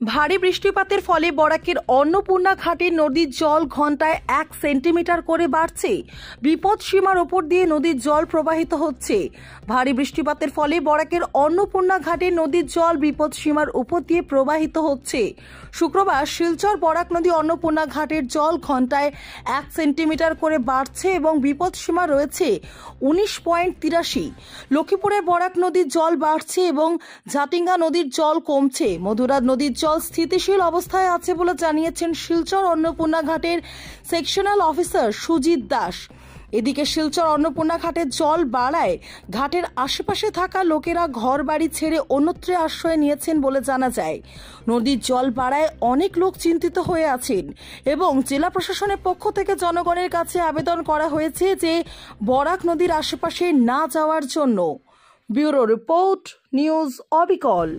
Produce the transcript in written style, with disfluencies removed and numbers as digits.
ভারী বৃষ্টিপাতের ফলে বরাকের অন্নপূর্ণা ঘাটের নদীর জল ঘন্টায় 1 সেন্টিমিটার করে বাড়ছে। বিপদ সীমার ওপর দিয়ে নদীর জল প্রবাহিত হচ্ছে। ভারী বৃষ্টিপাতের ফলে বরাকের অন্নপূর্ণা ঘাটের নদীর জল বিপদ সীমার উপর দিয়ে প্রবাহিত হচ্ছে। শুক্রবার শিলচর বরাক নদী অন্নপূর্ণা ঘাটের জল ঘন্টায় 1 সেন্টিমিটার করে বাড়ছে এবং বিপদ সীমা রয়েছে 19.83। লক্ষ্মীপুরের বরাক নদীর জল বাড়ছে এবং ঝাটিঙ্গা নদীর জল কমছে। মধুরা নদীর জল স্থিতিশীল অবস্থায় আছে বলে জানিয়েছেন শিলচর অন্নপূর্ণা ঘাটের সেকশনাল অফিসার সুজিত দাস। এদিকে শিলচর অন্নপূর্ণা ঘাটের জল বাড়ায় ঘাটের আশেপাশে থাকা লোকেরা ঘর বাড়ি ছেড়ে অন্যত্র আশ্রয় নিয়েছেন বলে জানা যায়। নদীর জল বাড়ায় অনেক লোক চিন্তিত হয়ে আছেন এবং জেলা প্রশাসনের পক্ষ থেকে জনগণের কাছে আবেদন করা হয়েছে যে বরাক নদীর আশেপাশে না যাওয়ার জন্য। ব্যুরো রিপোর্ট, নিউজ অবিকল।